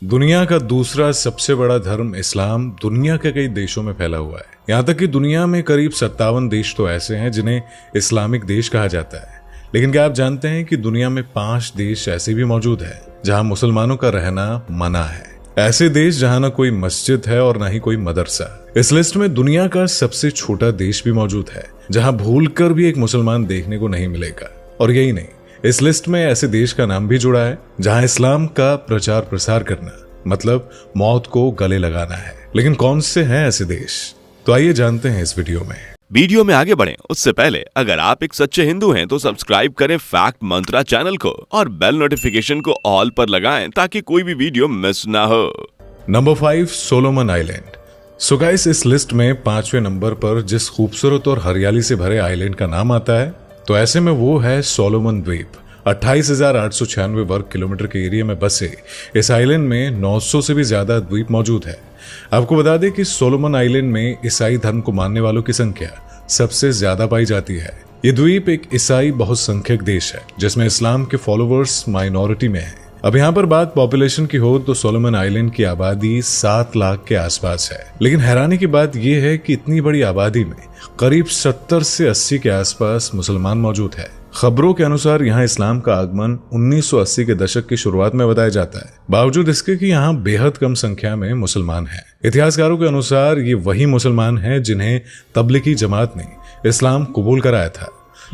दुनिया का दूसरा सबसे बड़ा धर्म इस्लाम दुनिया के कई देशों में फैला हुआ है। यहाँ तक कि दुनिया में करीब 57 देश तो ऐसे हैं जिन्हें इस्लामिक देश कहा जाता है। लेकिन क्या आप जानते हैं कि दुनिया में 5 देश ऐसे भी मौजूद हैं जहाँ मुसलमानों का रहना मना है। ऐसे देश जहाँ न कोई मस्जिद है और न ही कोई मदरसा। इस लिस्ट में दुनिया का सबसे छोटा देश भी मौजूद है जहाँ भूल कर भी एक मुसलमान देखने को नहीं मिलेगा। और यही नहीं, इस लिस्ट में ऐसे देश का नाम भी जुड़ा है जहां इस्लाम का प्रचार प्रसार करना मतलब मौत को गले लगाना है। लेकिन कौन से हैं ऐसे देश, तो आइए जानते हैं इस वीडियो में आगे बढ़ें उससे पहले अगर आप एक सच्चे हिंदू हैं तो सब्सक्राइब करें फैक्ट मंत्रा चैनल को और बेल नोटिफिकेशन को ऑल पर लगाएं ताकि कोई भी वीडियो मिस ना हो। Number 5, Solomon island. So guys, इस लिस्ट में 5वें नंबर पर जिस खूबसूरत और हरियाली से भरे आइलैंड का नाम आता है तो ऐसे में वो है सोलोमन द्वीप। 28,896 वर्ग किलोमीटर के एरिया में बसे इस आइलैंड में 900 से भी ज्यादा द्वीप मौजूद है। आपको बता दें कि सोलोमन आइलैंड में ईसाई धर्म को मानने वालों की संख्या सबसे ज्यादा पाई जाती है। ये द्वीप एक ईसाई बहुसंख्यक देश है जिसमें इस्लाम के फॉलोवर्स माइनॉरिटी में है। अब यहाँ पर बात पॉपुलेशन की हो तो सोलोमन आइलैंड की आबादी 7 लाख के आसपास है। लेकिन हैरानी की बात यह है कि इतनी बड़ी आबादी में करीब 70 से 80 के आसपास मुसलमान मौजूद है। खबरों के अनुसार यहाँ इस्लाम का आगमन 1980 के दशक की शुरुआत में बताया जाता है, बावजूद इसके कि यहाँ बेहद कम संख्या में मुसलमान हैं। इतिहासकारों के अनुसार ये वही मुसलमान हैं जिन्हें तबलीगी जमात ने इस्लाम कबूल कराया था।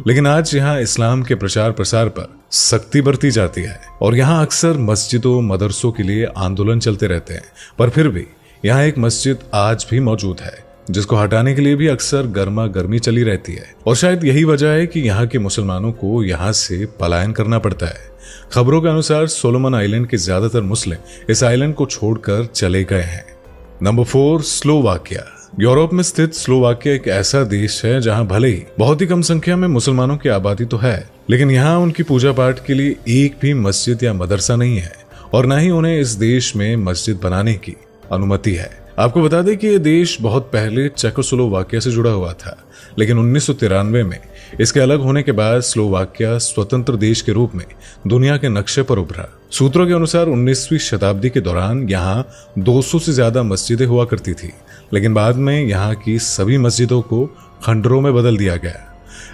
लेकिन आज यहाँ इस्लाम के प्रचार प्रसार पर सख्ती बरती जाती है और यहाँ अक्सर मस्जिदों मदरसों के लिए आंदोलन चलते रहते हैं। पर फिर भी यहाँ एक मस्जिद आज भी मौजूद है जिसको हटाने के लिए भी अक्सर गर्मा गर्मी चली रहती है। और शायद यही वजह है कि यहाँ के मुसलमानों को यहाँ से पलायन करना पड़ता है। खबरों के अनुसार सोलोमन आइलैंड के ज्यादातर मुस्लिम इस आइलैंड को छोड़कर चले गए हैं। Number 4, Slovakia. यूरोप में स्थित स्लोवाकिया एक ऐसा देश है जहां भले ही बहुत ही कम संख्या में मुसलमानों की आबादी तो है, लेकिन यहाँ उनकी पूजा पाठ के लिए एक भी मस्जिद या मदरसा नहीं है और न ही उन्हें इस देश में मस्जिद बनाने की अनुमति है। आपको बता दें कि यह देश बहुत पहले चेकोस्लोवाकिया से जुड़ा हुआ था, लेकिन 1993 में इसके अलग होने के बाद स्लोवाकिया स्वतंत्र देश के रूप में दुनिया के नक्शे पर उभरा। सूत्रों के अनुसार 19वीं शताब्दी के दौरान यहाँ 200 से ज्यादा मस्जिदें हुआ करती थी, लेकिन बाद में यहाँ की सभी मस्जिदों को खंडरों में बदल दिया गया।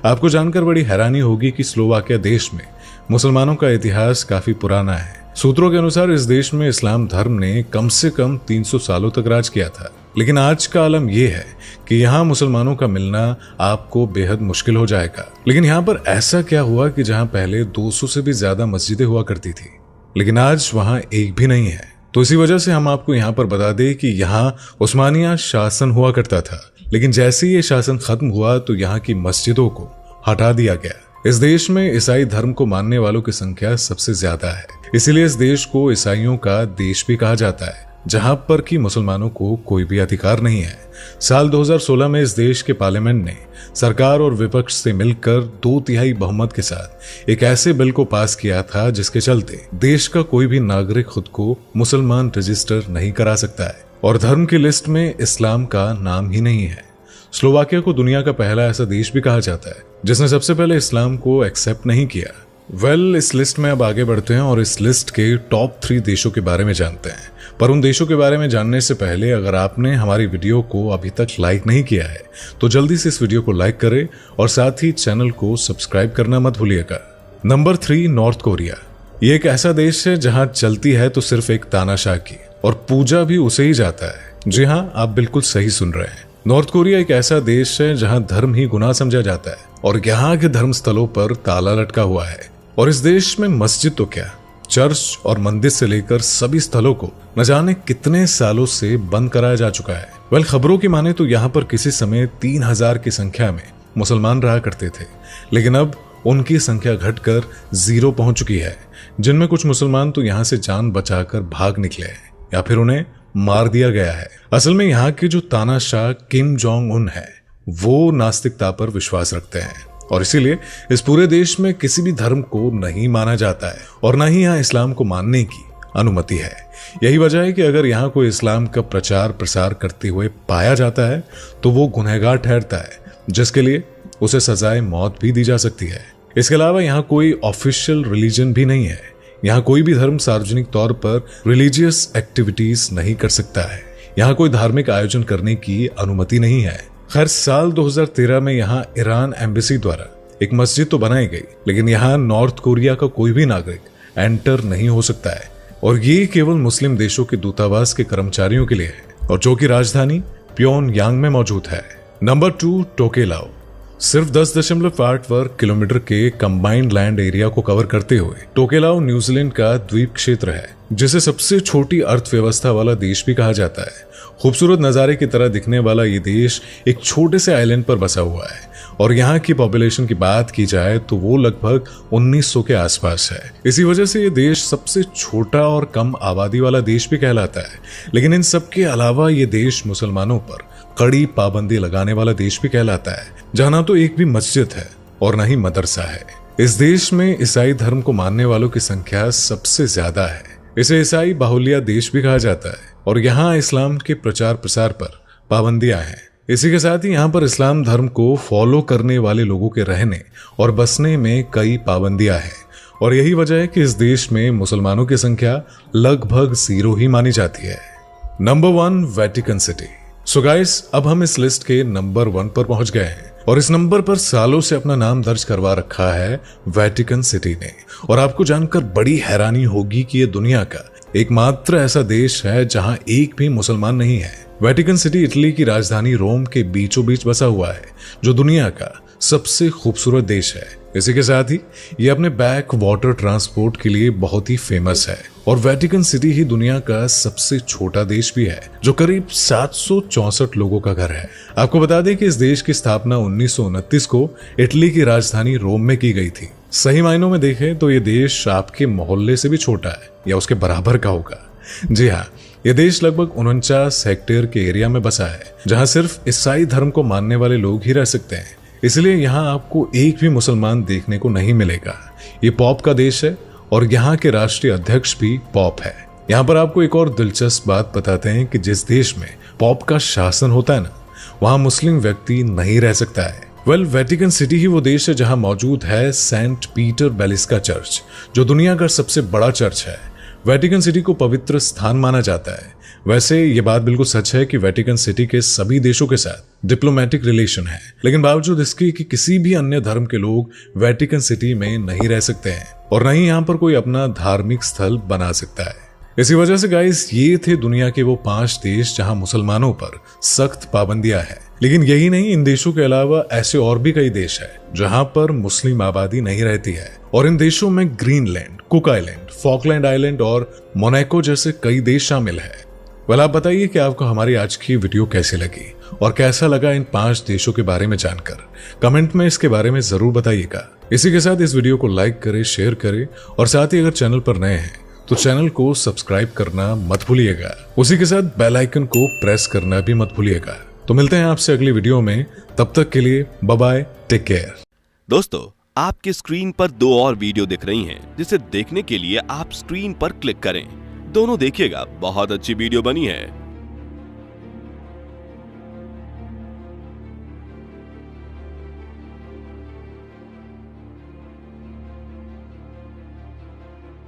आपको जानकर बड़ी हैरानी होगी कि स्लोवाकिया देश में मुसलमानों का इतिहास काफी पुराना है। सूत्रों के अनुसार इस देश में इस्लाम धर्म ने कम से कम 300 सालों तक राज किया था। लेकिन आज का आलम यह है कि यहाँ मुसलमानों का मिलना आपको बेहद मुश्किल हो जाएगा। लेकिन यहाँ पर ऐसा क्या हुआ कि जहाँ पहले 200 से भी ज्यादा मस्जिदें हुआ करती थी, लेकिन आज वहाँ एक भी नहीं है। तो इसी वजह से हम आपको यहाँ पर बता दें कि यहाँ उस्मानिया शासन हुआ करता था, लेकिन जैसे ही ये शासन खत्म हुआ तो यहाँ की मस्जिदों को हटा दिया गया। इस देश में ईसाई धर्म को मानने वालों की संख्या सबसे ज्यादा है, इसीलिए इस देश को ईसाइयों का देश भी कहा जाता है, जहां पर कि मुसलमानों को कोई भी अधिकार नहीं है। साल 2016 में इस देश के पार्लियामेंट ने सरकार और विपक्ष से मिलकर 2/3 बहुमत के साथ एक ऐसे बिल को पास किया था जिसके चलते देश का कोई भी नागरिक खुद को मुसलमान रजिस्टर नहीं करा सकता है और धर्म की लिस्ट में इस्लाम का नाम ही नहीं है। स्लोवाकिया को दुनिया का पहला ऐसा देश भी कहा जाता है जिसने सबसे पहले इस्लाम को एक्सेप्ट नहीं किया। इस लिस्ट में अब आगे बढ़ते हैं और इस लिस्ट के टॉप 3 देशों के बारे में जानते हैं। पर उन देशों के बारे में जानने से पहले अगर आपने हमारी वीडियो को अभी तक लाइक नहीं किया है तो जल्दी से इस वीडियो को लाइक करें और साथ ही चैनल को सब्सक्राइब करना मत भूलिएगा। Number 3, north Korea. ये एक ऐसा देश है जहां चलती है तो सिर्फ एक तानाशाह की और पूजा भी उसे ही जाता है। जी हाँ, आप बिल्कुल सही सुन रहे हैं। नॉर्थ कोरिया एक ऐसा देश है जहां धर्म ही गुनाह समझा जाता है और यहाँ के धर्म स्थलों पर ताला लटका हुआ है। और इस देश में मस्जिद तो क्या, चर्च और मंदिर से लेकर सभी स्थलों को न जाने कितने सालों से बंद कराया जा चुका है। खबरों की माने तो यहाँ पर किसी समय 3000 की संख्या में मुसलमान रहा करते थे, लेकिन अब उनकी संख्या घटकर 0 पहुंच चुकी है, जिनमें कुछ मुसलमान तो यहाँ से जान बचाकर भाग निकले हैं या फिर उन्हें मार दिया गया है। असल में यहाँ के जो तानाशाह किम जोंग उन है वो नास्तिकता पर विश्वास रखते हैं और इसीलिए इस पूरे देश में किसी भी धर्म को नहीं माना जाता है और न ही यहाँ इस्लाम को मानने की अनुमति है। यही वजह है कि अगर यहाँ कोई इस्लाम का प्रचार प्रसार करते हुए पाया जाता है तो वो गुनहगार ठहरता है, जिसके लिए उसे सजाए मौत भी दी जा सकती है। इसके अलावा यहाँ कोई ऑफिशियल रिलीजन भी नहीं है। यहाँ कोई भी धर्म सार्वजनिक तौर पर रिलीजियस एक्टिविटीज नहीं कर सकता है। यहाँ कोई धार्मिक आयोजन करने की अनुमति नहीं है। खैर, साल 2013 में यहाँ ईरान एम्बेसी द्वारा एक मस्जिद तो बनाई गई, लेकिन यहाँ नॉर्थ कोरिया का कोई भी नागरिक एंटर नहीं हो सकता है, और ये केवल मुस्लिम देशों के दूतावास के कर्मचारियों के लिए है, और जो कि राजधानी प्योंगयांग में मौजूद है। नंबर 2, टोकेलाओ। सिर्फ 10.8 वर्ग किलोमीटर के कंबाइंड लैंड एरिया को कवर करते हुए टोकेलाओ न्यूजीलैंड का द्वीप क्षेत्र है, जिसे सबसे छोटी अर्थव्यवस्था वाला देश भी कहा जाता है। खूबसूरत नजारे की तरह दिखने वाला ये देश एक छोटे से आइलैंड पर बसा हुआ है, और यहाँ की पॉपुलेशन की बात की जाए तो वो लगभग 1900 के आसपास है। इसी वजह से ये देश सबसे छोटा और कम आबादी वाला देश भी कहलाता है। लेकिन इन सब के अलावा ये देश मुसलमानों पर कड़ी पाबंदी लगाने वाला देश भी कहलाता है, जहाँ ना तो एक भी मस्जिद है और न ही मदरसा है। इस देश में ईसाई धर्म को मानने वालों की संख्या सबसे ज्यादा है। इसे ईसाई बाहुल्य देश भी कहा जाता है, और यहाँ इस्लाम के प्रचार प्रसार पर पाबंदियां हैं। इसी के साथ ही यहाँ पर इस्लाम धर्म को फॉलो करने वाले लोगों के रहने और बसने में कई पाबंदियां हैं, और यही वजह है कि इस देश में मुसलमानों की संख्या लगभग 0 ही मानी जाती है। Number 1, Vatican city. So guys, अब हम इस लिस्ट के नंबर 1 पर पहुंच गए हैं, और इस नंबर पर सालों से अपना नाम दर्ज करवा रखा है वेटिकन सिटी ने। और आपको जानकर बड़ी हैरानी होगी कि यह दुनिया का एकमात्र ऐसा देश है जहां एक भी मुसलमान नहीं है। वेटिकन सिटी इटली की राजधानी रोम के बीचों बीच बसा हुआ है, जो दुनिया का सबसे खूबसूरत देश है। इसी के साथ ही ये अपने बैक वाटर ट्रांसपोर्ट के लिए बहुत ही फेमस है, और वेटिकन सिटी ही दुनिया का सबसे छोटा देश भी है, जो करीब 764 लोगों का घर है। आपको बता दें कि इस देश की स्थापना 1929 को इटली की राजधानी रोम में की गई थी। सही मायनों में देखें तो ये देश आपके मोहल्ले से भी छोटा है या उसके बराबर का होगा। जी हाँ, यह देश लगभग 49 हेक्टेयर के एरिया में बसा है, जहां सिर्फ ईसाई धर्म को मानने वाले लोग ही रह सकते हैं। इसलिए यहाँ आपको एक भी मुसलमान देखने को नहीं मिलेगा। ये पॉप का देश है, और यहाँ के राष्ट्रीय अध्यक्ष भी पॉप है। यहाँ पर आपको एक और दिलचस्प बात बताते हैं कि जिस देश में पॉप का शासन होता है ना, वहाँ मुस्लिम व्यक्ति नहीं रह सकता है। वेटिकन सिटी ही वो देश है जहाँ मौजूद है सेंट पीटर बेलिस्का चर्च, जो दुनिया का सबसे बड़ा चर्च है। वेटिकन सिटी को पवित्र स्थान माना जाता है। वैसे ये बात बिल्कुल सच है कि वेटिकन सिटी के सभी देशों के साथ डिप्लोमेटिक रिलेशन है, लेकिन बावजूद इसके कि किसी भी अन्य धर्म के लोग वेटिकन सिटी में नहीं रह सकते हैं, और न ही यहाँ पर कोई अपना धार्मिक स्थल बना सकता है। इसी वजह से गाइस, ये थे दुनिया के वो 5 देश जहां मुसलमानों पर सख्त पाबंदियां हैं। लेकिन यही नहीं, इन देशों के अलावा ऐसे और भी कई देश है जहां पर मुस्लिम आबादी नहीं रहती है, और इन देशों में Greenland, cook island, Falkland island और मोनाको जैसे कई देश शामिल है। वेल, आप बताइए कि आपको हमारी आज की वीडियो कैसी लगी और कैसा लगा इन 5 देशों के बारे में जानकर। कमेंट में इसके बारे में जरूर बताइएगा। इसी के साथ इस वीडियो को लाइक करें, शेयर करें, और साथ ही अगर चैनल पर नए हैं तो चैनल को सब्सक्राइब करना मत भूलिएगा। उसी के साथ बेल आइकन को प्रेस करना भी मत भूलिएगा। तो मिलते हैं आपसे अगली वीडियो में, तब तक के लिए बाय बाय, टेक केयर। दोस्तों, आपके स्क्रीन पर 2 और वीडियो दिख रही हैं, जिसे देखने के लिए आप स्क्रीन पर क्लिक करें। दोनों देखिएगा, बहुत अच्छी वीडियो बनी है।